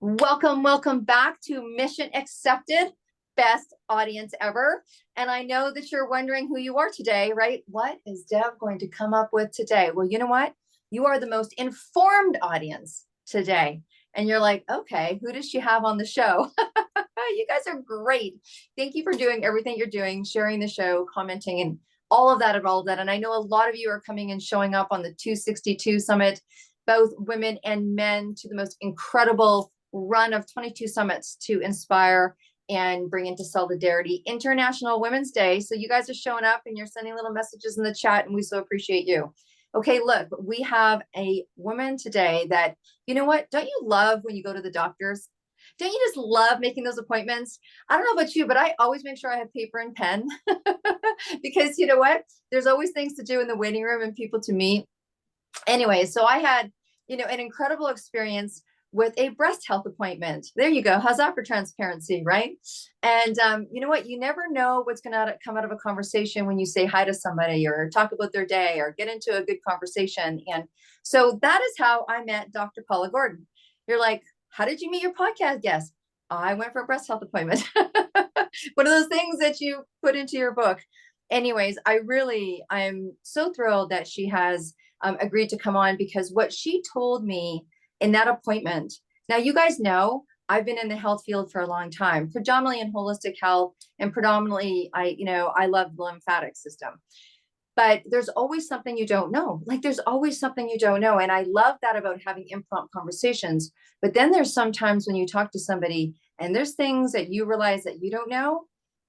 Welcome back to Mission Accepted, best audience ever. And I know that you're wondering who you are today, right? What is Deb going to come up with today? Well, you know what? You are the most informed audience today. And you're like, okay, who does she have on the show? You guys are great. Thank you for doing everything you're doing, sharing the show, commenting, and all of that. And I know a lot of you are coming and showing up on the 262 Summit, both women and men, to the most incredible run of 22 summits to inspire and bring into solidarity International Women's Day. So you guys are showing up and you're sending little messages in the chat, and we so appreciate you. Okay, look, we have a woman today that, you know what, don't you love when you go to the doctors? Don't you just love making those appointments? I don't know about you, but I always make sure I have paper and pen because you know what? There's always things to do in the waiting room and people to meet. Anyway, so I had, an incredible experience with a breast health appointment. There you go. How's that for transparency, right? And you know what? You never know what's going to come out of a conversation when you say hi to somebody or talk about their day or get into a good conversation. And so that is how I met Dr. Paula Gordon. You're like, how did you meet your podcast guest? I went for a breast health appointment. One of those things that you put into your book. Anyways, I'm so thrilled that she has agreed to come on, because what she told me in that appointment. Now, you guys know I've been in the health field for a long time, predominantly in holistic health, and predominantly I love the lymphatic system. But there's always something you don't know. Like there's always something you don't know. And I love that about having impromptu conversations. But then there's sometimes when you talk to somebody and there's things that you realize that you don't know,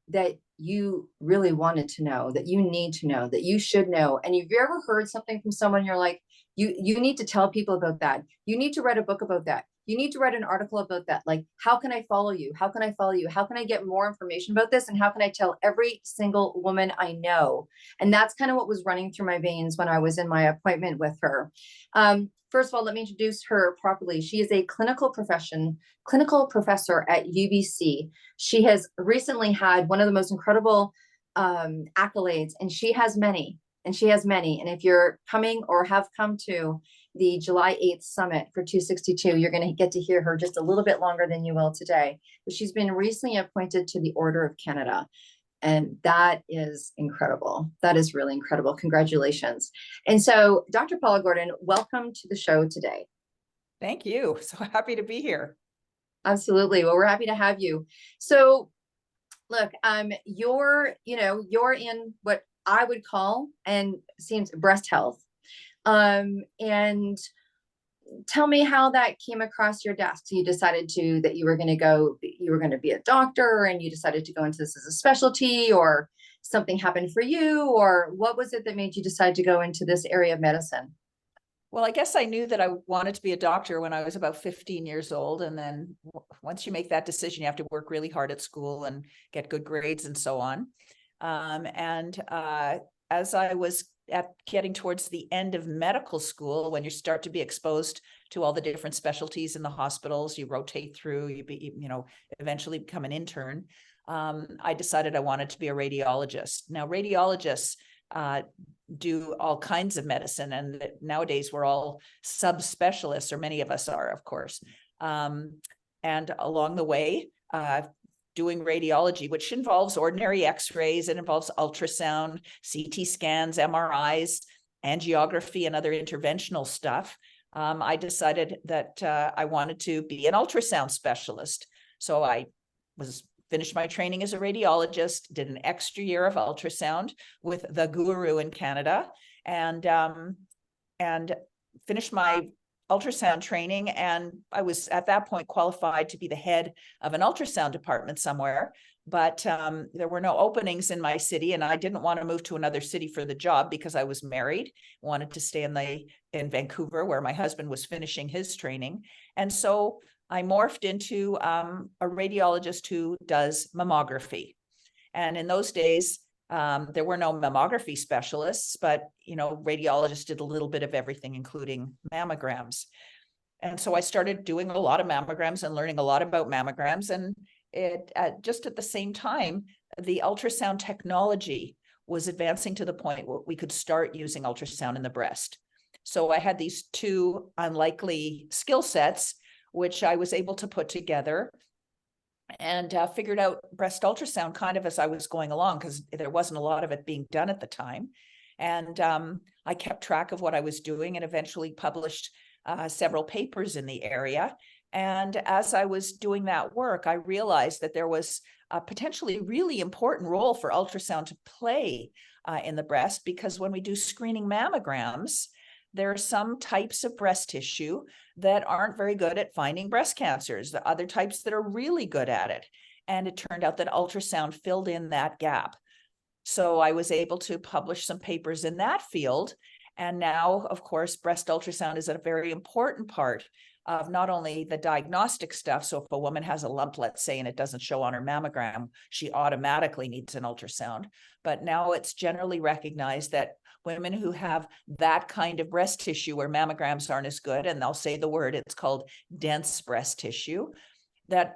that you really wanted to know, that you need to know, that you should know. And if you ever heard something from someone, you're like, you need to tell people about that. You need to write a book about that. You need to write an article about that. Like, how can I follow you? How can I follow you? How can I get more information about this? And how can I tell every single woman I know? And that's kind of what was running through my veins when I was in my appointment with her. First of all, let me introduce her properly. She is a clinical professor at UBC. She has recently had one of the most incredible accolades, and she has many. And if you're coming or have come to the July 8th summit for 262, you're going to get to hear her just a little bit longer than you will today. But she's been recently appointed to the Order of Canada. And that is incredible. That is really incredible. Congratulations. And so, Dr. Paula Gordon, welcome to the show today. Thank you. So happy to be here. Absolutely. Well, we're happy to have you. So look, you're in what I would call, and seems, breast health. And tell me how that came across your desk. So you decided that you were going to be a doctor, and you decided to go into this as a specialty, or something happened for you, or what was it that made you decide to go into this area of medicine? Well, I guess I knew that I wanted to be a doctor when I was about 15 years old. And then once you make that decision, you have to work really hard at school and get good grades and so on. As I was getting towards the end of medical school, when you start to be exposed to all the different specialties in the hospitals, you rotate through, eventually become an intern. I decided I wanted to be a radiologist. Now, radiologists do all kinds of medicine, and nowadays we're all subspecialists, or many of us are, of course. And along the way, doing radiology, which involves ordinary x-rays, it involves ultrasound, CT scans, MRIs, angiography, and other interventional stuff. I decided that I wanted to be an ultrasound specialist. So I finished my training as a radiologist, did an extra year of ultrasound with the guru in Canada, and finished my ultrasound training. And I was at that point qualified to be the head of an ultrasound department somewhere, but there were no openings in my city, and I didn't want to move to another city for the job because I was married, wanted to stay in Vancouver, where my husband was finishing his training. And so I morphed into a radiologist who does mammography. And in those days, there were no mammography specialists, but radiologists did a little bit of everything, including mammograms. And so I started doing a lot of mammograms and learning a lot about mammograms. And just at the same time, the ultrasound technology was advancing to the point where we could start using ultrasound in the breast. So I had these two unlikely skill sets, which I was able to put together and figured out breast ultrasound kind of as I was going along, because there wasn't a lot of it being done at the time. And I kept track of what I was doing and eventually published several papers in the area. And as I was doing that work, I realized that there was a potentially really important role for ultrasound to play in the breast, because when we do screening mammograms, there are some types of breast tissue that aren't very good at finding breast cancers, the other types that are really good at it. And it turned out that ultrasound filled in that gap. So I was able to publish some papers in that field. And now, of course, breast ultrasound is a very important part of not only the diagnostic stuff. So if a woman has a lump, let's say, and it doesn't show on her mammogram, she automatically needs an ultrasound. But now it's generally recognized that women who have that kind of breast tissue where mammograms aren't as good, and they'll say the word, it's called dense breast tissue, that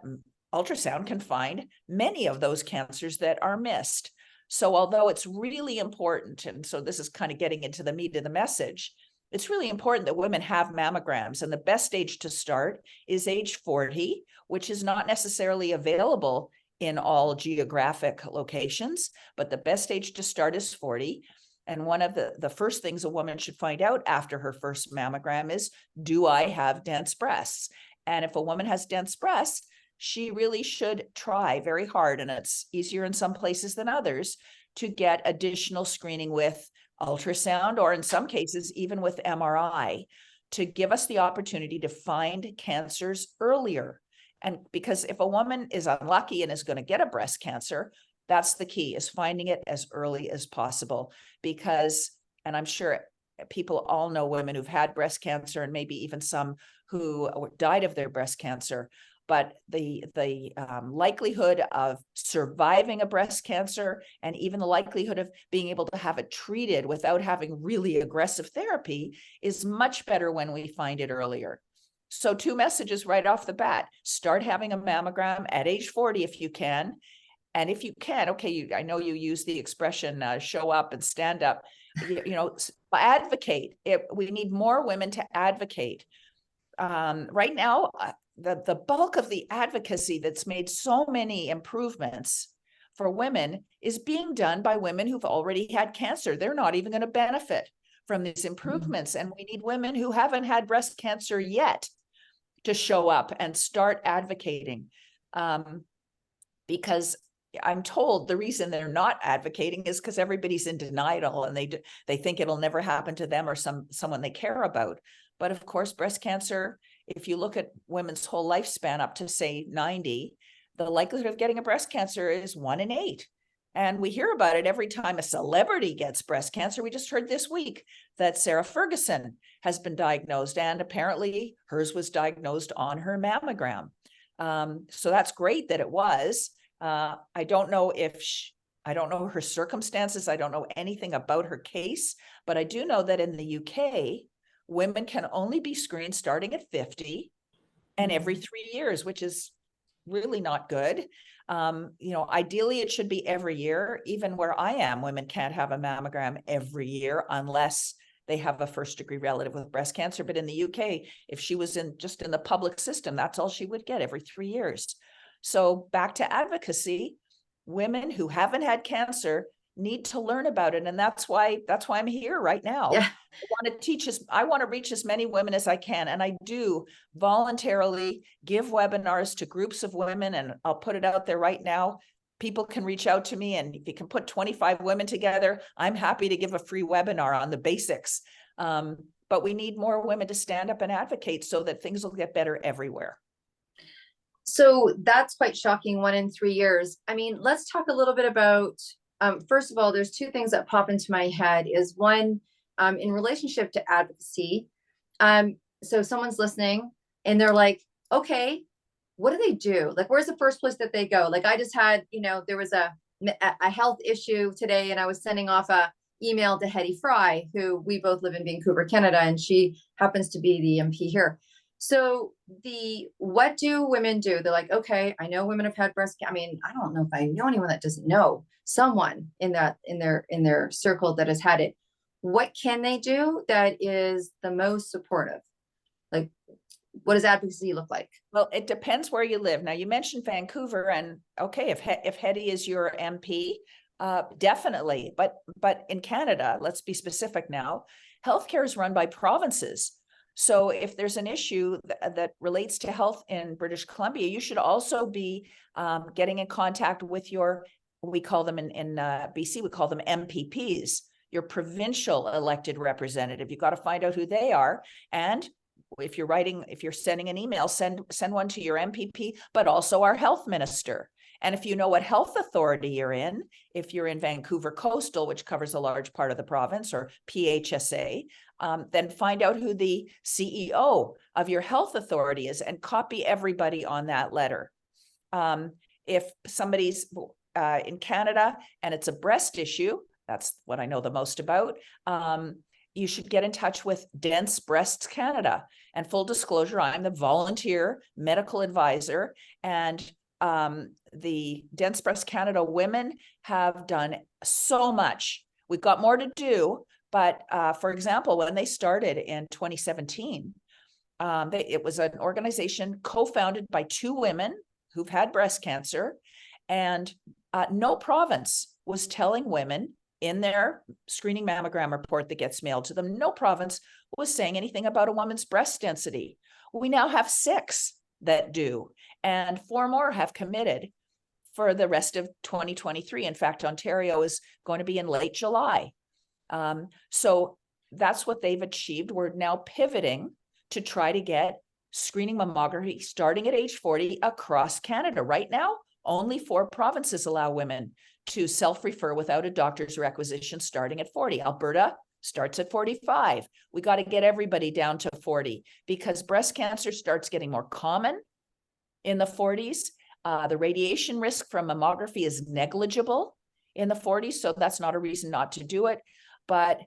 ultrasound can find many of those cancers that are missed. So although it's really important, and so this is kind of getting into the meat of the message, it's really important that women have mammograms, and the best age to start is age 40, which is not necessarily available in all geographic locations, but the best age to start is 40. And one of the first things a woman should find out after her first mammogram is, do I have dense breasts? And if a woman has dense breasts, she really should try very hard, and it's easier in some places than others, to get additional screening with ultrasound, or in some cases, even with MRI, to give us the opportunity to find cancers earlier. And because if a woman is unlucky and is going to get a breast cancer, that's the key, is finding it as early as possible. Because, and I'm sure people all know women who've had breast cancer, and maybe even some who died of their breast cancer. But the likelihood of surviving a breast cancer, and even the likelihood of being able to have it treated without having really aggressive therapy, is much better when we find it earlier. So 2 messages right off the bat: start having a mammogram at age 40 if you can. And if you can, okay, I know you use the expression show up and stand up, advocate. We need more women to advocate. Right now, the bulk of the advocacy that's made so many improvements for women is being done by women who've already had cancer. They're not even going to benefit from these improvements. And we need women who haven't had breast cancer yet to show up and start advocating. Because I'm told the reason they're not advocating is because everybody's in denial, and they think it'll never happen to them or someone they care about. But of course, breast cancer, if you look at women's whole lifespan up to, say, 90, the likelihood of getting a breast cancer is 1 in 8. And we hear about it every time a celebrity gets breast cancer. We just heard this week that Sarah Ferguson has been diagnosed, and apparently hers was diagnosed on her mammogram. So that's great that it was. I don't know I don't know her circumstances. I don't know anything about her case, but I do know that in the UK, women can only be screened starting at 50 and every 3 years, which is really not good. Ideally it should be every year. Even where I am, women can't have a mammogram every year unless they have a first-degree relative with breast cancer. But in the UK, if she was just in the public system, that's all she would get every 3 years. So back to advocacy, women who haven't had cancer need to learn about it. And that's why I'm here right now. Yeah. I want to reach as many women as I can. And I do voluntarily give webinars to groups of women, and I'll put it out there right now. People can reach out to me, and if you can put 25 women together, I'm happy to give a free webinar on the basics. But we need more women to stand up and advocate so that things will get better everywhere. So that's quite shocking, 1 in 3 years. I mean, let's talk a little bit about, first of all, there's 2 things that pop into my head. Is one, in relationship to advocacy. So someone's listening and they're like, okay, what do they do? Like, where's the first place that they go? Like, I just had, there was a health issue today, and I was sending off a email to Hetty Fry, who we both live in Vancouver, Canada, and she happens to be the MP here. So what do women do? They're like, okay, I know women have had breast cancer. I mean, I don't know if I know anyone that doesn't know someone in their circle that has had it. What can they do that is the most supportive? Like, What does advocacy look like? Well, it depends where you live. Now, you mentioned Vancouver, and okay, if Hetty is your MP, definitely. But in Canada, let's be specific now, healthcare is run by provinces. So if there's an issue that relates to health in British Columbia, you should also be getting in contact with your, we call them in BC, we call them MPPs, your provincial elected representative. You got to find out who they are. And if you're sending an email, send one to your MPP, but also our health minister. And if you know what health authority you're in, if you're in Vancouver Coastal, which covers a large part of the province, or PHSA, then find out who the CEO of your health authority is and copy everybody on that letter. If somebody's in Canada and it's a breast issue, that's what I know the most about, you should get in touch with Dense Breasts Canada. And full disclosure, I'm the volunteer medical advisor, and the Dense Breasts Canada women have done so much. We've got more to do, but for example, when they started in 2017, it was an organization co-founded by two women who've had breast cancer, and no province was telling women in their screening mammogram report that gets mailed to them, no province was saying anything about a woman's breast density. We now have 6 that do, and 4 more have committed for the rest of 2023. In fact, Ontario is going to be in late July. So that's what they've achieved. We're now pivoting to try to get screening mammography starting at age 40 across Canada. Right now, only 4 provinces allow women to self-refer without a doctor's requisition starting at 40. Alberta starts at 45. We got to get everybody down to 40 because breast cancer starts getting more common in the 40s. The radiation risk from mammography is negligible in the 40s, so that's not a reason not to do it. But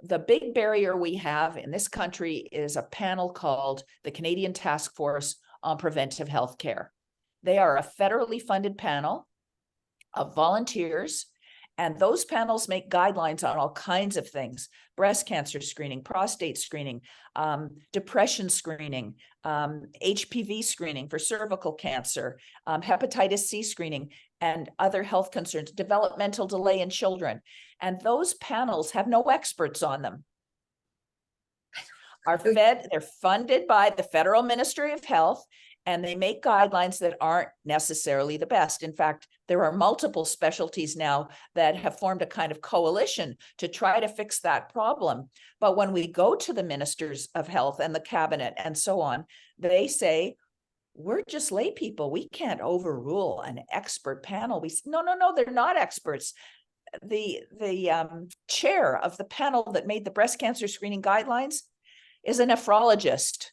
the big barrier we have in this country is a panel called the Canadian Task Force on Preventive Healthcare. They are a federally funded panel of volunteers, and those panels make guidelines on all kinds of things: breast cancer screening, prostate screening, depression screening, HPV screening for cervical cancer, hepatitis C screening, and other health concerns, developmental delay in children. And those panels have no experts on them. They're funded by the Federal Ministry of Health, and they make guidelines that aren't necessarily the best. In fact, there are multiple specialties now that have formed a kind of coalition to try to fix that problem. But when we go to the ministers of health and the cabinet and so on, they say, we're just lay people. We can't overrule an expert panel. No, they're not experts. The chair of the panel that made the breast cancer screening guidelines is a nephrologist.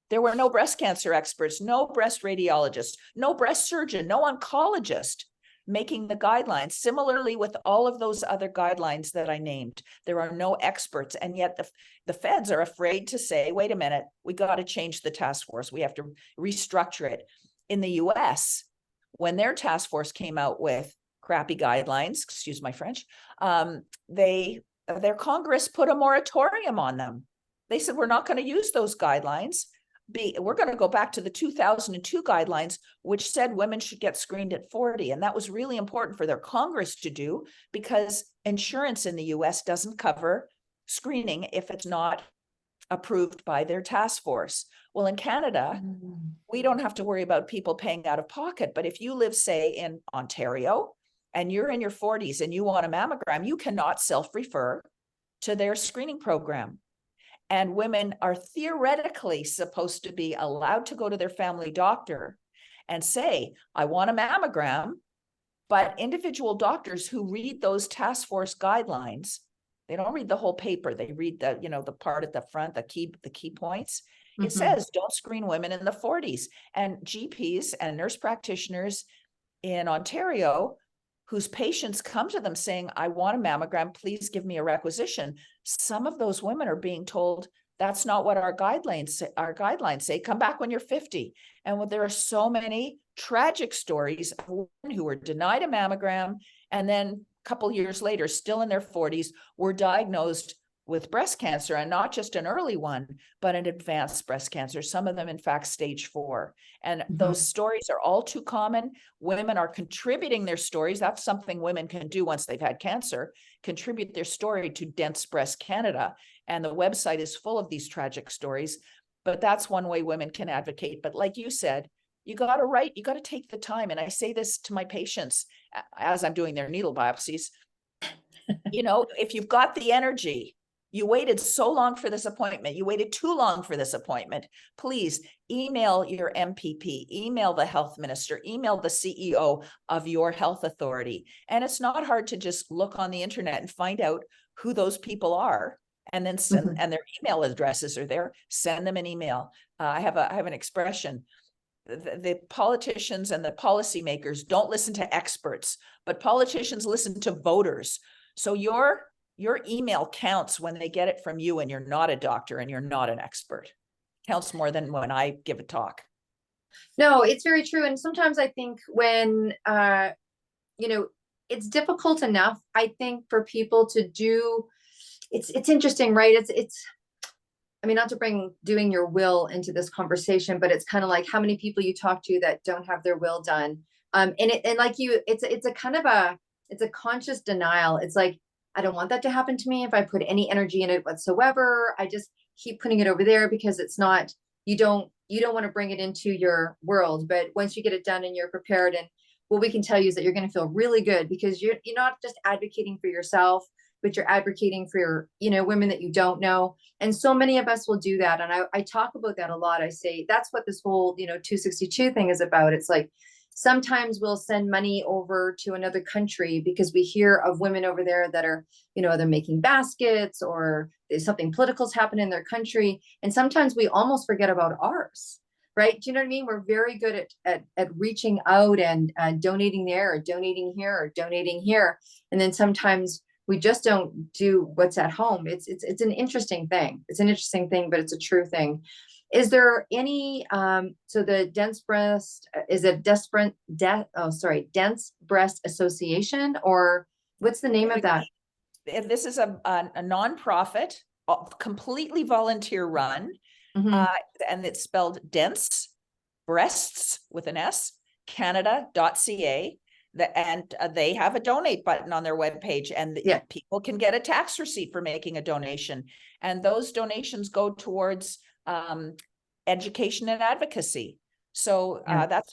There were no breast cancer experts, no breast radiologist, no breast surgeon, no oncologist making the guidelines. Similarly, with all of those other guidelines that I named, there are no experts. And yet the feds are afraid to say, wait a minute, we got to change the task force. We have to restructure it. In the US, when their task force came out with crappy guidelines, excuse my French, their Congress put a moratorium on them. They said, we're not going to use those guidelines. We're going to go back to the 2002 guidelines, which said women should get screened at 40. And that was really important for their Congress to do because insurance in the US doesn't cover screening if it's not approved by their task force. Well, in Canada, we don't have to worry about people paying out of pocket. But if you live, say, in Ontario, and you're in your 40s and you want a mammogram, you cannot self-refer to their screening program. And women are theoretically supposed to be allowed to go to their family doctor and say, I want a mammogram. But individual doctors who read those task force guidelines, they don't read the whole paper. They read the part at the front, the key points. It says, don't screen women in the 40s. And GPs and nurse practitioners in Ontario whose patients come to them saying, I want a mammogram, please give me a requisition. Some of those women are being told, that's not what our guidelines say, come back when you're 50. And there are so many tragic stories of women who were denied a mammogram and then a couple years later, still in their 40s, were diagnosed with breast cancer, and not just an early one, but an advanced breast cancer, some of them, in fact, stage 4. And those stories are all too common. Women are contributing their stories. That's something women can do once they've had cancer, contribute their story to Dense Breast Canada. And the website is full of these tragic stories. But that's one way women can advocate. But like you said, you got to write, you got to take the time. And I say this to my patients as I'm doing their needle biopsies. You know, if you've got the energy, you waited so long for this appointment, you waited too long for this appointment, please email your MPP, email the health minister, email the CEO of your health authority. And it's not hard to just look on the internet and find out who those people are, and then send, and their email addresses are there, send them an email. I have an expression. The politicians and the policymakers don't listen to experts, but politicians listen to voters. So your email counts when they get it from you, and you're not a doctor and you're not an expert. Counts more than when I give a talk. No, it's very true. And sometimes I think when, you know, it's difficult enough, I think, for people to do, it's interesting, right? I mean, not to bring doing your will into this conversation, but it's kind of like how many people you talk to that don't have their will done. And like you, it's a kind of it's a conscious denial. It's like, I don't want that to happen to me if I put any energy in it whatsoever. I just keep putting it over there because it's not, you don't want to bring it into your world. But once you get it done and you're prepared, and what we can tell you is that you're going to feel really good, because you're not just advocating for yourself, but you're advocating for your, you know, women that you don't know. And so many of us will do that. And I talk about that a lot. I say, that's what this whole, you know, 262 thing is about. It's like, sometimes we'll send money over to another country because we hear of women over there that are, you know, they're making baskets, or something political's happened in their country. And sometimes we almost forget about ours, right? Do you know what I mean? We're very good at reaching out and donating there, or donating here, or donating here. And then sometimes we just don't do what's at home. It's an interesting thing. It's an interesting thing, but it's a true thing. Is there any, so the Dense Breast, is it Dense Breast Association, or what's the name of that? This is a nonprofit, completely volunteer run, and it's spelled Dense Breasts with an S, Canada.ca. And they have a donate button on their webpage, and people can get a tax receipt for making a donation. And those donations go towards education and advocacy. So that's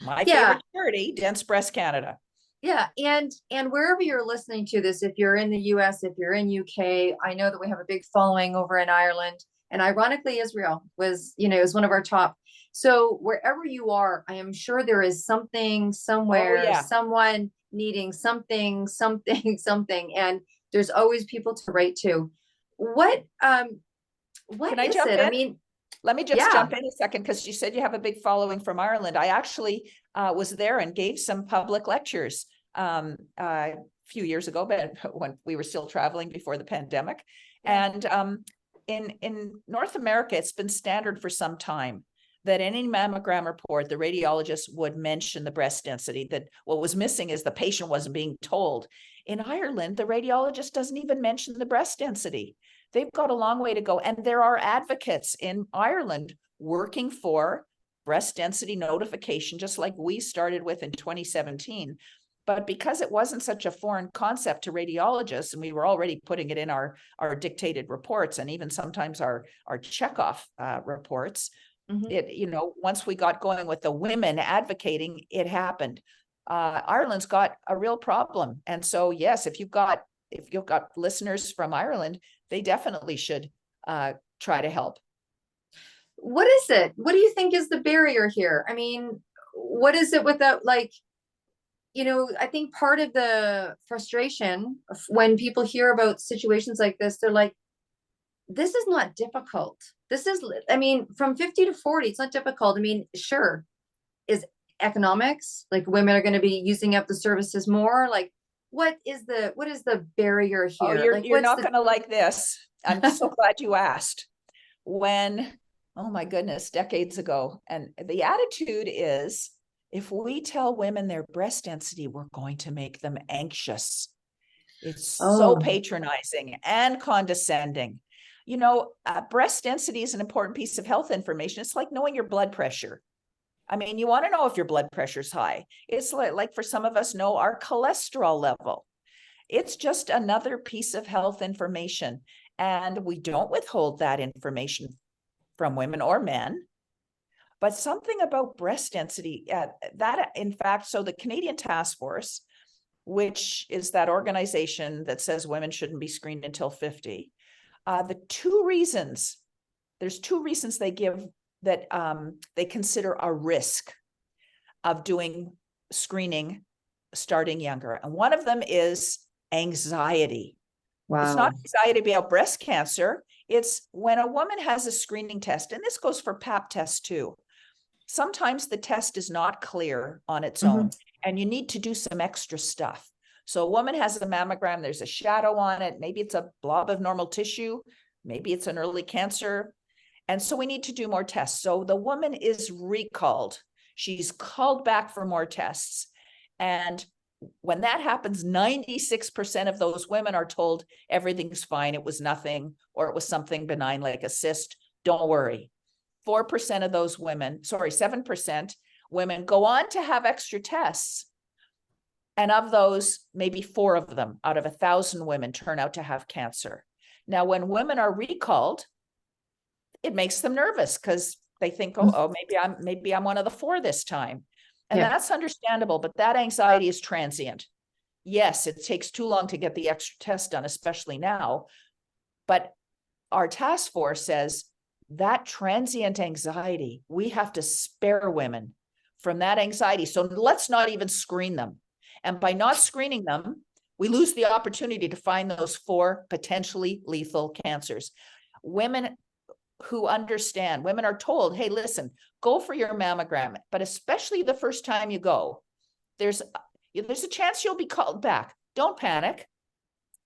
my favorite charity, Dense Breast Canada. Yeah, and wherever you're listening to this, if you're in the US, if you're in UK, I know that we have a big following over in Ireland, and ironically, Israel was, you know, is one of our top. So wherever you are, I am sure there is something somewhere, someone needing something, and there's always people to write to. What Can I jump in? I mean, let me just jump in a second, because you said you have a big following from Ireland. I actually was there and gave some public lectures a few years ago, but when we were still traveling before the pandemic. And in North America, it's been standard for some time that any mammogram report, the radiologist would mention the breast density. That what was missing is the patient wasn't being told. In Ireland, the radiologist doesn't even mention the breast density. They've got a long way to go. And there are advocates in Ireland working for breast density notification, just like we started with in 2017. But because it wasn't such a foreign concept to radiologists, and we were already putting it in our dictated reports, and even sometimes our checkoff reports, it, you know, once we got going with the women advocating, it happened. Ireland's got a real problem. And so, yes, if you've got listeners from Ireland, they definitely should try to help. What is it? What do you think is the barrier here? I mean, what is it without, like, you know, I think part of the frustration when people hear about situations like this, they're like, this is not difficult. This is, I mean, from 50 to 40, it's not difficult. I mean, sure, is economics, like women are going to be using up the services more? Like, what is the barrier here? Oh, like, you're not going to like this. I'm so glad you asked. When, oh my goodness, decades ago, and the attitude is, if we tell women their breast density, we're going to make them anxious. It's so Oh. patronizing and condescending. You know, breast density is an important piece of health information. It's like knowing your blood pressure. I mean, you want to know if your blood pressure's high. It's like for some of us know our cholesterol level. It's just another piece of health information. And we don't withhold that information from women or men. But something about breast density, that in fact, so the Canadian Task Force, which is that organization that says women shouldn't be screened until 50, there's two reasons they give that they consider a risk of doing screening starting younger. And one of them is anxiety. It's not Wow. anxiety about breast cancer. It's when a woman has a screening test, and this goes for pap tests too. Sometimes the test is not clear on its own, and you need to do some extra stuff. So a woman has a mammogram, there's a shadow on it. Maybe it's a blob of normal tissue. Maybe it's an early cancer. And so we need to do more tests. So the woman is recalled. She's called back for more tests. And when that happens, 96% of those women are told everything's fine. It was nothing, or it was something benign like a cyst. Don't worry. 4% of those women, 7% women go on to have extra tests. And of those, maybe 4 of them out of 1,000 women turn out to have cancer. Now, when women are recalled, it makes them nervous because they think, maybe I'm one of the 4 this time. And that's understandable, but that anxiety is transient. Yes, it takes too long to get the extra test done, especially now. But our task force says that transient anxiety, we have to spare women from that anxiety. So let's not even screen them. And by not screening them, we lose the opportunity to find those 4 potentially lethal cancers. Women who understand, women are told, hey, listen, go for your mammogram, but especially the first time you go, there's a chance you'll be called back. Don't panic.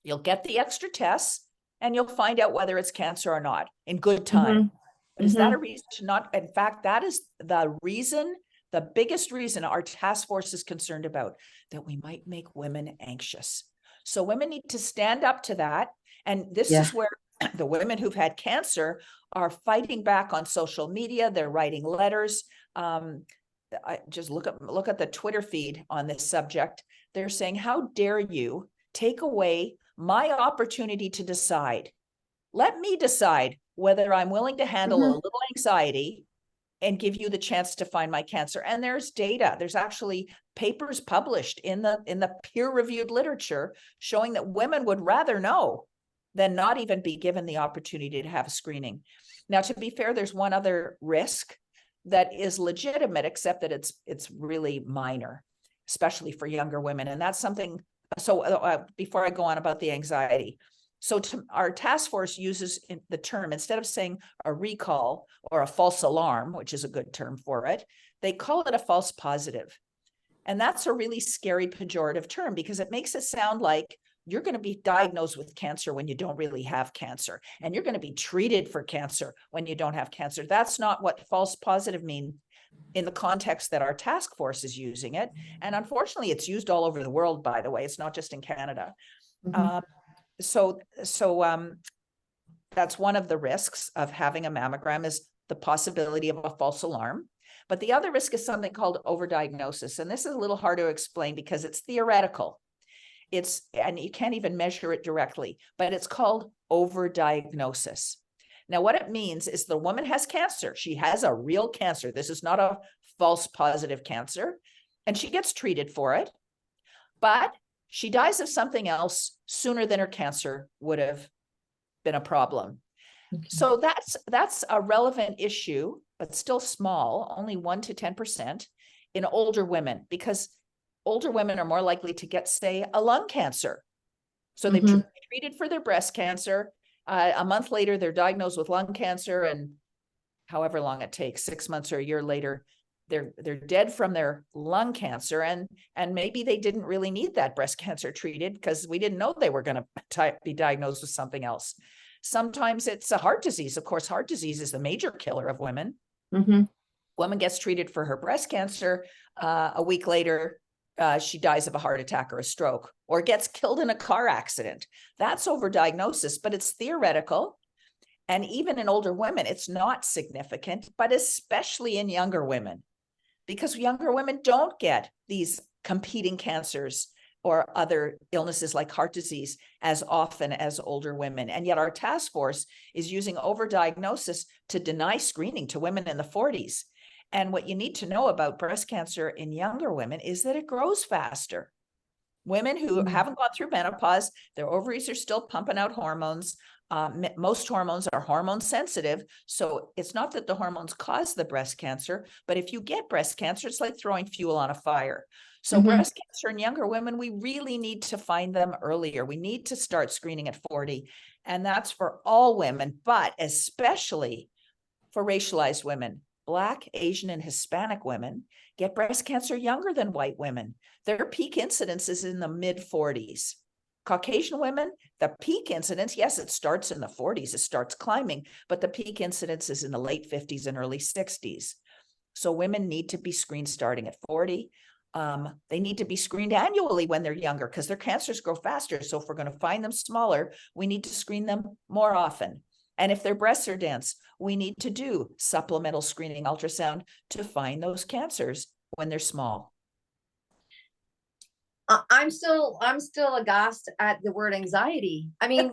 You'll get the extra tests and you'll find out whether it's cancer or not in good time. But is that a reason to not? In fact, that is the reason, the biggest reason our task force is concerned about, that we might make women anxious. So women need to stand up to that. And this is where the women who've had cancer are fighting back on social media. They're writing letters. I just look at the Twitter feed on this subject. They're saying, how dare you take away my opportunity to decide? Let me decide whether I'm willing to handle a little anxiety and give you the chance to find my cancer. And there's data. There's actually papers published in the peer-reviewed literature showing that women would rather know than not even be given the opportunity to have a screening. Now, to be fair, there's one other risk that is legitimate, except that it's really minor, especially for younger women. And that's something, so before I go on about the anxiety, so our task force uses the term, instead of saying a recall or a false alarm, which is a good term for it, they call it a false positive. And that's a really scary pejorative term because it makes it sound like you're going to be diagnosed with cancer when you don't really have cancer, and you're going to be treated for cancer when you don't have cancer. That's not what false positive means in the context that our task force is using it. And unfortunately, it's used all over the world, by the way. It's not just in Canada. So that's one of the risks of having a mammogram, is the possibility of a false alarm. But the other risk is something called overdiagnosis. And this is a little hard to explain because it's theoretical. And you can't even measure it directly, but it's called overdiagnosis. Now, what it means is the woman has cancer. She has a real cancer. This is not a false positive cancer, and she gets treated for it, but she dies of something else sooner than her cancer would have been a problem. So that's a relevant issue, but still small, only 1 to 10% in older women, because older women are more likely to get, say, a lung cancer. So they've treated for their breast cancer. A month later, they're diagnosed with lung cancer, and however long it takes, 6 months or a year later, they're dead from their lung cancer, and maybe they didn't really need that breast cancer treated because we didn't know they were going to be diagnosed with something else. Sometimes it's a heart disease. Of course, heart disease is the major killer of women. Woman gets treated for her breast cancer. A week later, she dies of a heart attack or a stroke, or gets killed in a car accident. That's overdiagnosis, but it's theoretical. And even in older women, it's not significant, but especially in younger women, because younger women don't get these competing cancers or other illnesses like heart disease as often as older women. And yet our task force is using overdiagnosis to deny screening to women in the 40s. And what you need to know about breast cancer in younger women is that it grows faster. Women who haven't gone through menopause, their ovaries are still pumping out hormones. Most hormones are hormone sensitive. So it's not that the hormones cause the breast cancer, but if you get breast cancer, it's like throwing fuel on a fire. So breast cancer in younger women, we really need to find them earlier. We need to start screening at 40. And that's for all women, but especially for racialized women. Black, Asian, and Hispanic women get breast cancer younger than white women. Their peak incidence is in the mid 40s. Caucasian women, the peak incidence, yes, it starts in the 40s, it starts climbing, but the peak incidence is in the late 50s and early 60s. So women need to be screened starting at 40. They need to be screened annually when they're younger because their cancers grow faster. So if we're going to find them smaller, we need to screen them more often. And if their breasts are dense, we need to do supplemental screening ultrasound to find those cancers when they're small. I'm still aghast at the word anxiety. I mean,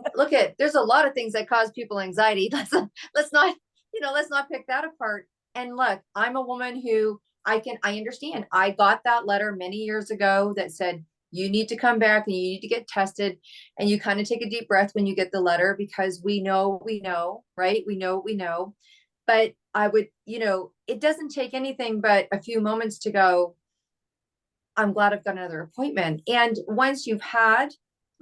there's a lot of things that cause people anxiety. Let's not pick that apart. And look, I'm a woman who I understand. I got that letter many years ago that said, you need to come back and you need to get tested. And you kind of take a deep breath when you get the letter because we know, right? We know. But I would, it doesn't take anything but a few moments to go, I'm glad I've got another appointment. And once you've had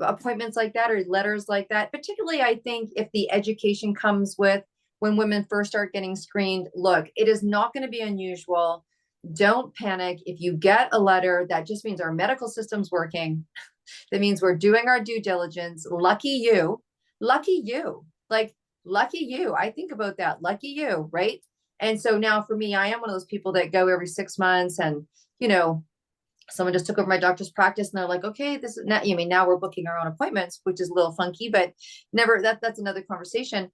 appointments like that or letters like that, particularly I think if the education comes with when women first start getting screened, look, it is not going to be unusual. Don't panic. If you get a letter, that just means our medical system's working. That means we're doing our due diligence. Lucky you. Like, lucky you. I think about that. Lucky you, right? And so now for me, I am one of those people that go every 6 months and, someone just took over my doctor's practice and they're like, okay, this is not, now we're booking our own appointments, which is a little funky, but that's another conversation.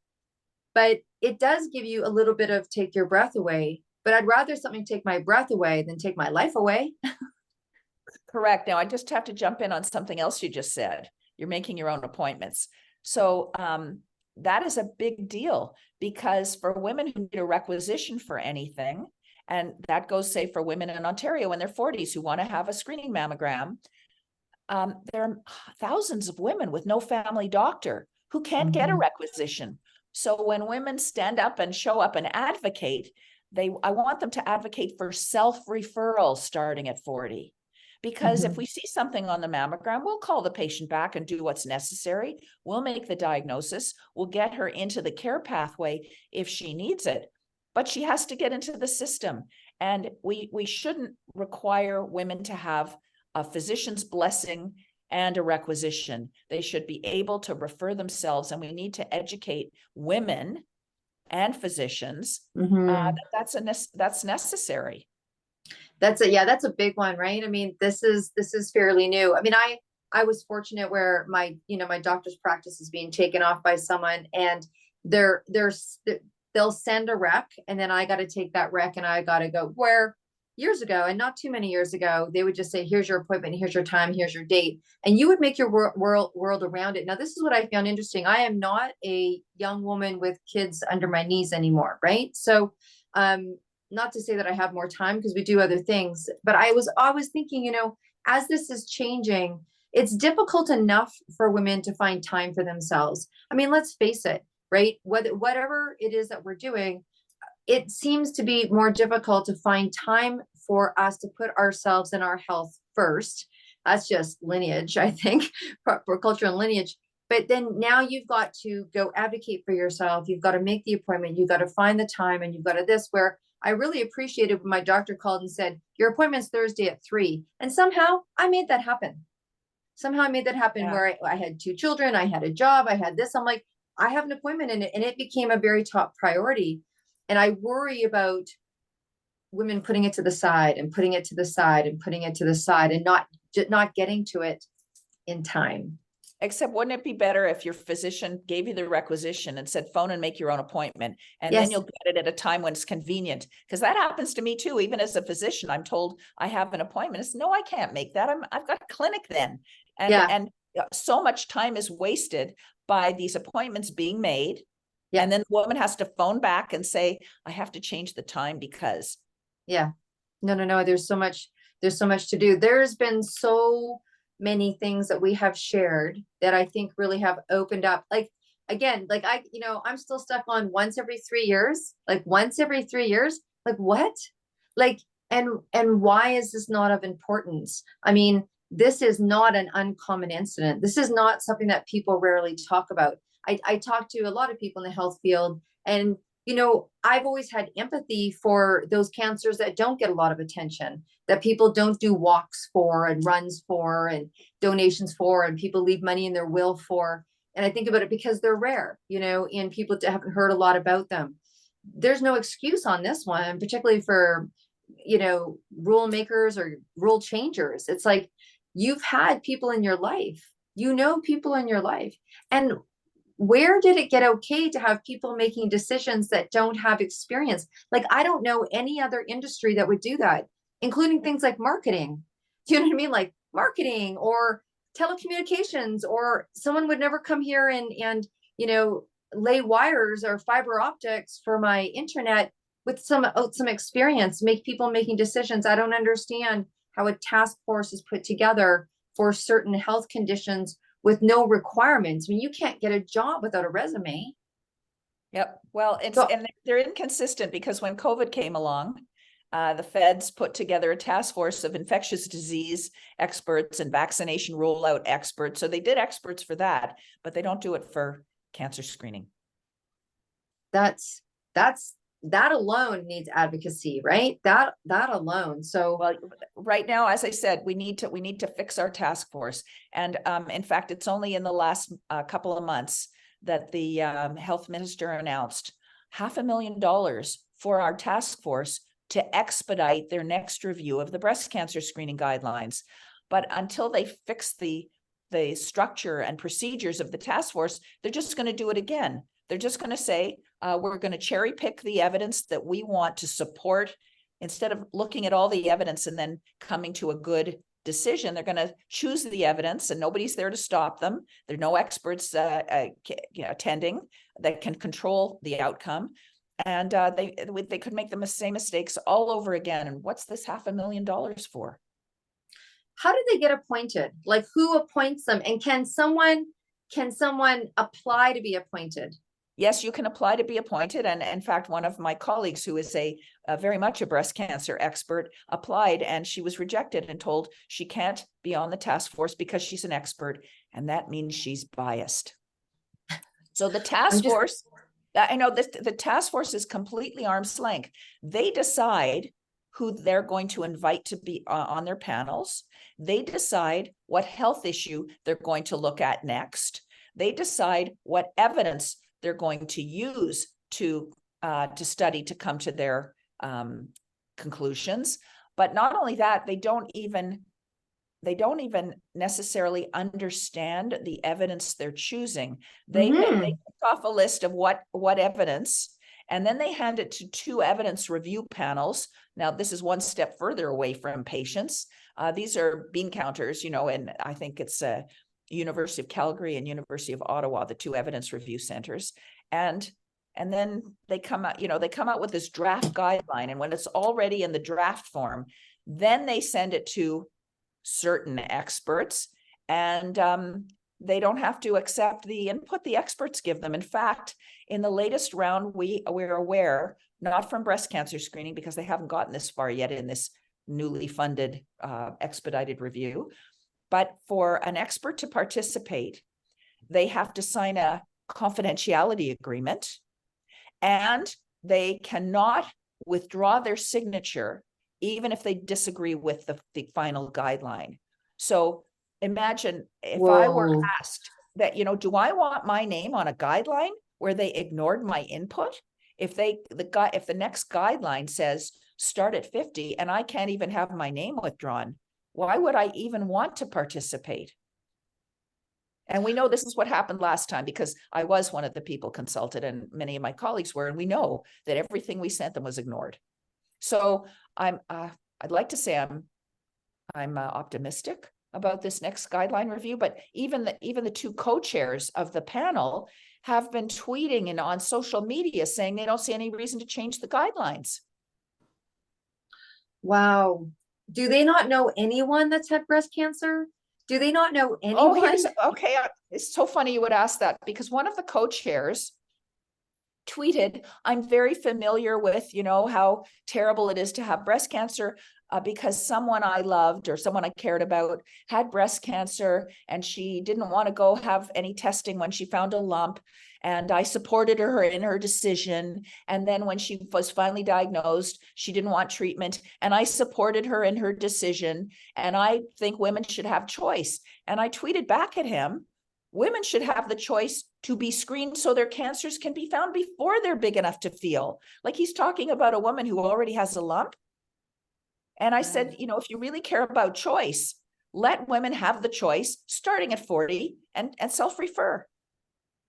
But it does give you a little bit of take your breath away, but I'd rather something take my breath away than take my life away. Correct. Now I just have to jump in on something else you just said. You're making your own appointments. So that is a big deal because for women who need a requisition for anything, and that goes, say, for women in Ontario in their 40s who want to have a screening mammogram. There are thousands of women with no family doctor who can't get a requisition. So when women stand up and show up and advocate, I want them to advocate for self-referral starting at 40. Because if we see something on the mammogram, we'll call the patient back and do what's necessary. We'll make the diagnosis. We'll get her into the care pathway if she needs it. But she has to get into the system. And we shouldn't require women to have a physician's blessing and a requisition. They should be able to refer themselves, and we need to educate women and physicians. That's necessary. That's a big one, right? I mean, this is fairly new. I mean, I was fortunate where my doctor's practice is being taken off by someone, and they'll send a rec, and then I got to take that rec and I got to go. Where years ago, and not too many years ago, they would just say, here's your appointment, here's your time, here's your date. And you would make your world around it. Now, this is what I found interesting. I am not a young woman with kids under my knees anymore, right? So, not to say that I have more time because we do other things, but I was always thinking, as this is changing, it's difficult enough for women to find time for themselves. I mean, let's face it. Right? Whatever it is that we're doing, it seems to be more difficult to find time for us to put ourselves and our health first. That's just lineage, I think, for culture and lineage. But then now you've got to go advocate for yourself. You've got to make the appointment. You've got to find the time, and you've got to this. Where I really appreciated when my doctor called and said, your appointment's Thursday at 3. And somehow I made that happen. Yeah. Where I had 2 children, I had a job, I had this. I'm like, I have an appointment in it, and it became a very top priority. And I worry about women putting it to the side and putting it to the side and putting it to the side and not getting to it in time. Except wouldn't it be better if your physician gave you the requisition and said, phone and make your own appointment, and then Yes. you'll get it at a time when it's convenient? Because that happens to me too. Even as a physician, I'm told I have an appointment. It's no, I can't make that. I've got a clinic then. Yeah. And so much time is wasted by these appointments being made. Yeah. And then the woman has to phone back and say, I have to change the time because. Yeah. No. There's so much to do. There's been so many things that we have shared that I think really have opened up. Like, again, like I'm still stuck on once every 3 years, like once every 3 years, like what? Like, and why is this not of importance? I mean, this is not an uncommon incident. This is not something that people rarely talk about. I talk to a lot of people in the health field, and I've always had empathy for those cancers that don't get a lot of attention, that people don't do walks for and runs for and donations for, and people leave money in their will for. And I think about it because they're rare, and people haven't heard a lot about them. There's no excuse on this one, particularly for, rule makers or rule changers. It's like, you've had people in your life, people in your life. And where did it get okay to have people making decisions that don't have experience? Like, I don't know any other industry that would do that, including things like marketing. Do you know what I mean? Like marketing or telecommunications, or someone would never come here and lay wires or fiber optics for my internet with some experience, make people making decisions. I don't understand how a task force is put together for certain health conditions with no requirements. I mean, you can't get a job without a resume. Yep. Well, and they're inconsistent because when COVID came along, the feds put together a task force of infectious disease experts and vaccination rollout experts. So they did experts for that, but they don't do it for cancer screening. That alone needs advocacy, right? That alone. So, well, right now, as I said, we need to fix our task force. And in fact, it's only in the last couple of months that the health minister announced $500,000 for our task force to expedite their next review of the breast cancer screening guidelines. But until they fix the structure and procedures of the task force, they're just going to do it again. They're just going to say, we're going to cherry pick the evidence that we want to support. Instead of looking at all the evidence and then coming to a good decision, they're going to choose the evidence, and nobody's there to stop them. There are no experts attending that can control the outcome. And they could make the same mistakes all over again. And what's this $500,000 for? How do they get appointed? Like, who appoints them? And can someone apply to be appointed? Yes, you can apply to be appointed. And in fact, one of my colleagues who is a very much a breast cancer expert applied, and she was rejected and told she can't be on the task force because she's an expert. And that means she's biased. So the task force, I know the task force is completely arm's length. They decide who they're going to invite to be on their panels. They decide what health issue they're going to look at next. They decide what evidence they're going to use to study to come to their conclusions. But not only that, they don't even necessarily understand the evidence they're choosing. They pick off a list of what evidence, and then they hand it to two evidence review panels. Now, this is one step further away from patients. These are bean counters, and I think it's University of Calgary and University of Ottawa, the two evidence review centers. And then they come out with this draft guideline. And when it's already in the draft form, then they send it to certain experts, and they don't have to accept the input the experts give them. In fact, in the latest round, we're aware, not from breast cancer screening, because they haven't gotten this far yet in this newly funded expedited review, but for an expert to participate, they have to sign a confidentiality agreement, and they cannot withdraw their signature even if they disagree with the final guideline. So imagine if I were asked that, do I want my name on a guideline where they ignored my input? If the next guideline says start at 50 and I can't even have my name withdrawn, why would I even want to participate? And we know this is what happened last time, because I was one of the people consulted and many of my colleagues were, and we know that everything we sent them was ignored. So I'd like to say I'm optimistic about this next guideline review, but even the two co-chairs of the panel have been tweeting and on social media saying they don't see any reason to change the guidelines. Wow. Do they not know anyone that's had breast cancer? Do they not know Oh, anyone? okay. It's so funny you would ask that, because one of the co-chairs tweeted, I'm very familiar with, how terrible it is to have breast cancer, because someone I loved or someone I cared about had breast cancer and she didn't want to go have any testing when she found a lump. And I supported her in her decision. And then when she was finally diagnosed, she didn't want treatment. And I supported her in her decision. And I think women should have choice. And I tweeted back at him, women should have the choice to be screened so their cancers can be found before they're big enough to feel. Like, he's talking about a woman who already has a lump. And I said, if you really care about choice, let women have the choice starting at 40 and self-refer.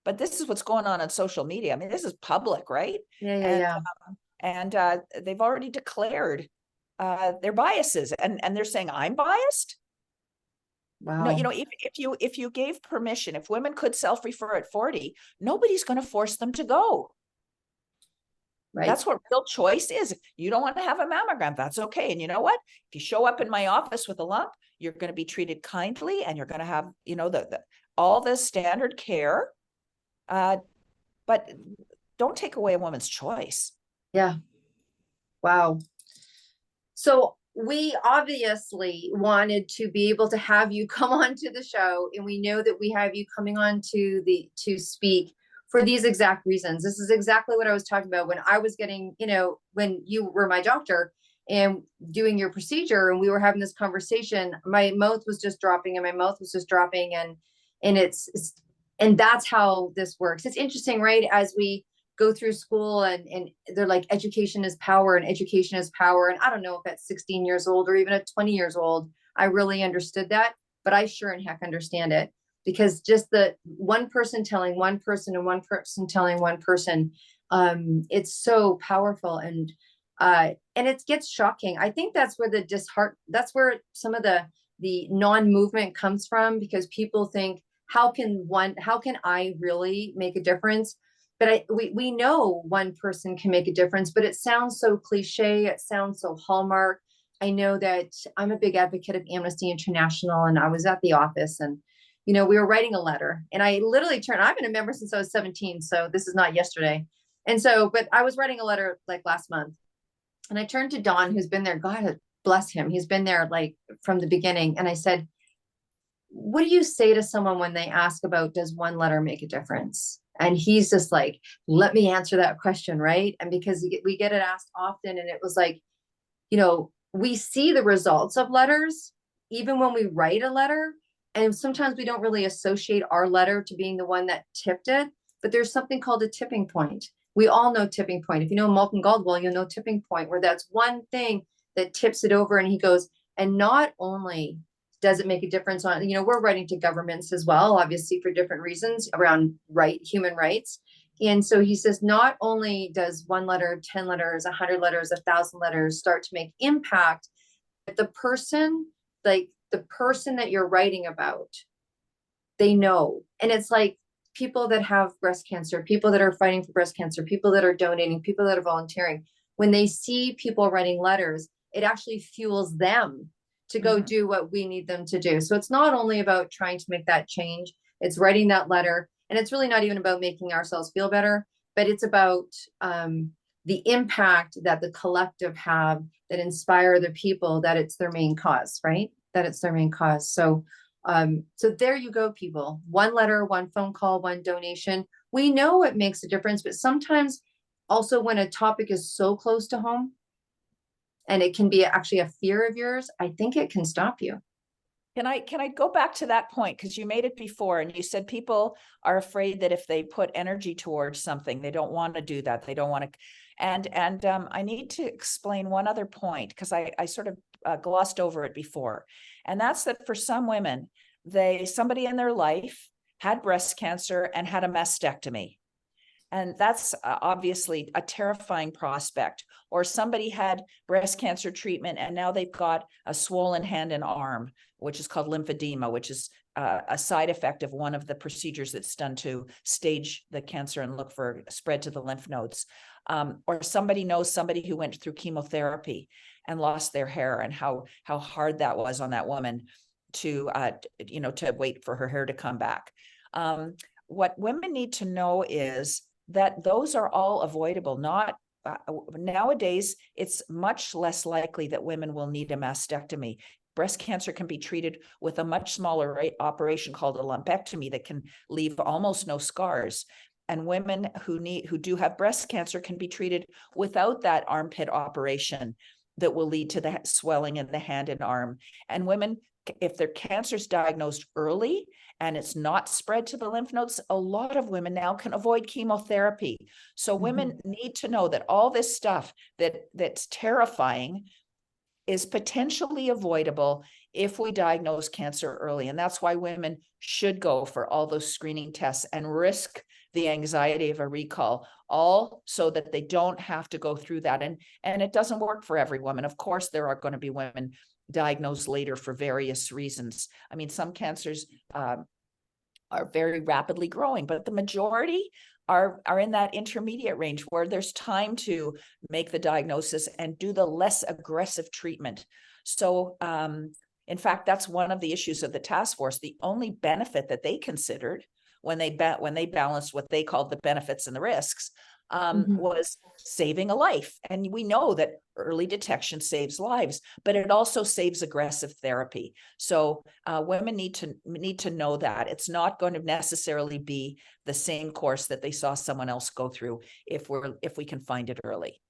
But this is what's going on social media. I mean, this is public, right? Yeah. And they've already declared their biases, and they're saying I'm biased. Wow. No, if you gave permission, if women could self-refer at 40, nobody's going to force them to go. Right. That's what real choice is. If you don't want to have a mammogram, that's okay. And you know what? If you show up in my office with a lump, you're going to be treated kindly, and you're going to have, all the standard care. But don't take away a woman's choice. Yeah. Wow. So we obviously wanted to be able to have you come on to the show, and we know that we have you coming on to speak for these exact reasons. This is exactly what I was talking about when I was getting, when you were my doctor and doing your procedure, and we were having this conversation, my mouth was just dropping and that's how this works. It's interesting, right? As we go through school and they're like, education is power and education is power. And I don't know if at 16 years old or even at 20 years old, I really understood that, but I sure in heck understand it, because just the one person telling one person and one person telling one person, it's so powerful. And it gets shocking. I think that's where that's where some of the non-movement comes from, because people think, how can I really make a difference? But we know one person can make a difference, but it sounds so cliche. It sounds so Hallmark. I know that I'm a big advocate of Amnesty International, and I was at the office, and, we were writing a letter, and I literally I've been a member since I was 17. So this is not yesterday. And so, but I was writing a letter like last month, and I turned to Don, who's been there. God bless him. He's been there like from the beginning. And I said, what do you say to someone when they ask about, does one letter make a difference? And he's just like, let me answer that question, right? And because we get it asked often, and it was like, we see the results of letters, even when we write a letter. And sometimes we don't really associate our letter to being the one that tipped it, but there's something called a tipping point. We all know tipping point. If you know Malcolm Gladwell, you'll know tipping point, where that's one thing that tips it over. And he goes, and not only does it make a difference on, we're writing to governments as well, obviously for different reasons around human rights. And so he says, not only does one letter, 10 letters, 100 letters, 1,000 letters start to make impact, but the person that you're writing about, they know. And it's like people that have breast cancer, people that are fighting for breast cancer, people that are donating, people that are volunteering, when they see people writing letters, it actually fuels them to go do what we need them to do. So it's not only about trying to make that change, it's writing that letter. And it's really not even about making ourselves feel better, but it's about the impact that the collective have that inspire the people, that it's their main cause, right? That it's their main cause. So there you go, people. One letter, one phone call, one donation. We know it makes a difference, but sometimes also when a topic is so close to home, and it can be actually a fear of yours, I think it can stop you. Can I go back to that point? Because you made it before and you said people are afraid that if they put energy towards something, they don't want to do that. They don't want to. And I need to explain one other point because I sort of glossed over it before. And that's that for some women, somebody in their life had breast cancer and had a mastectomy. And that's obviously a terrifying prospect. Or somebody had breast cancer treatment and now they've got a swollen hand and arm, which is called lymphedema, which is a side effect of one of the procedures that's done to stage the cancer and look for spread to the lymph nodes. Or somebody knows somebody who went through chemotherapy and lost their hair, and how hard that was on that woman to to wait for her hair to come back. What women need to know is that those are all avoidable. Not nowadays, it's much less likely that women will need a mastectomy. Breast cancer can be treated with a much smaller operation called a lumpectomy that can leave almost no scars. And women who do have breast cancer can be treated without that armpit operation that will lead to the swelling in the hand and arm. And women, if their cancer is diagnosed early and it's not spread to the lymph nodes, a lot of women now can avoid chemotherapy. So women need to know that all this stuff that's terrifying is potentially avoidable if we diagnose cancer early. And that's why women should go for all those screening tests and risk the anxiety of a recall, all so that they don't have to go through that. And it doesn't work for every woman. Of course, there are going to be women diagnosed later for various reasons. I mean, some cancers are very rapidly growing, but the majority are in that intermediate range where there's time to make the diagnosis and do the less aggressive treatment. So in fact, that's one of the issues of the task force. The only benefit that they considered when they balanced what they called the benefits and the risks was saving a life. And we know that early detection saves lives, but it also saves aggressive therapy. So women need to know that it's not going to necessarily be the same course that they saw someone else go through if we can find it early.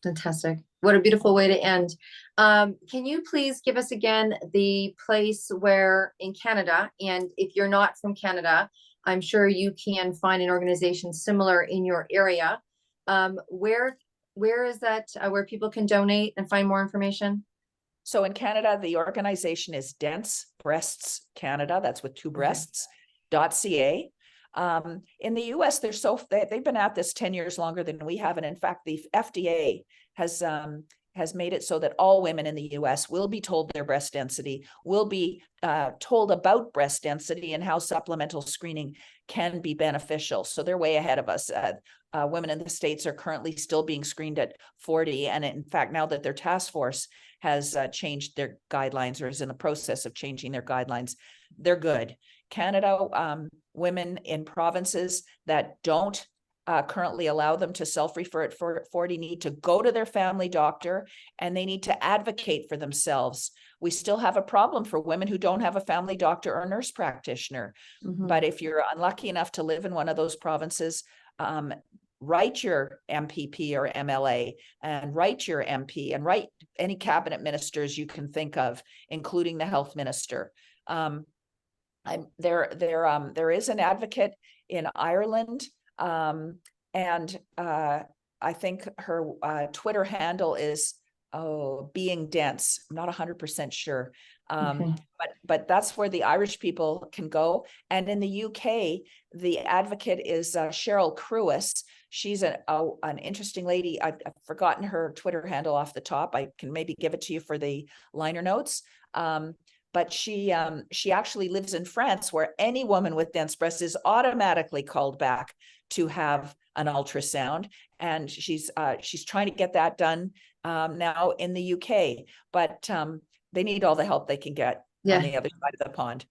Fantastic. What a beautiful way to end. Can you please give us again the place where in Canada, and if you're not from Canada, I'm sure you can find an organization similar in your area. Where is that, where people can donate and find more information? So in Canada, the organization is Dense Breasts Canada. That's with two breasts, .ca. In the US, they've been at this 10 years longer than we have. And in fact, the FDA has made it so that all women in the US will be told their breast density, will be told about breast density and how supplemental screening can be beneficial. So they're way ahead of us. Women in the States are currently still being screened at 40. And in fact, now that their task force has changed their guidelines or is in the process of changing their guidelines, they're good. Canada, women in provinces that don't currently allow them to self-refer at 40 need to go to their family doctor and they need to advocate for themselves. We still have a problem for women who don't have a family doctor or nurse practitioner. But if you're unlucky enough to live in one of those provinces, write your MPP or MLA and write your MP and write any cabinet ministers you can think of, including the health minister. There is an advocate in Ireland, and I think her Twitter handle is being dense. I'm not 100% sure, but that's where the Irish people can go. And in the UK, the advocate is Cheryl Cruwys. She's an interesting lady. I've forgotten her Twitter handle off the top. I can maybe give it to you for the liner notes. But she actually lives in France, where any woman with dense breasts is automatically called back to have an ultrasound, and she's trying to get that done now in the UK. But they need all the help they can get on the other side of the pond.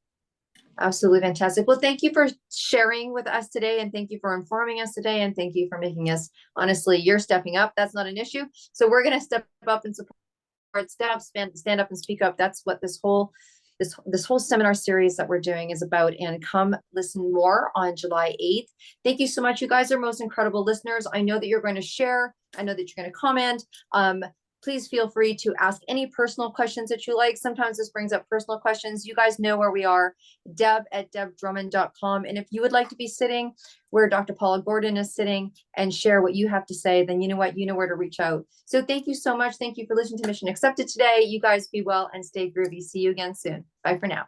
Absolutely fantastic. Well, thank you for sharing with us today, and thank you for informing us today, and thank you for making us, honestly, you're stepping up. That's not an issue. So we're going to step up and support staff, stand up and speak up. That's what this whole seminar series that we're doing is about. And come listen more on July 8th. Thank you so much. You guys are most incredible listeners. I know that you're going to share. I know that you're going to comment. Please feel free to ask any personal questions that you like. Sometimes this brings up personal questions. You guys know where we are, deb@debdrummond.com. And if you would like to be sitting where Dr. Paula Gordon is sitting and share what you have to say, then you know what, you know where to reach out. So thank you so much. Thank you for listening to Mission Accepted today. You guys be well and stay groovy. See you again soon. Bye for now.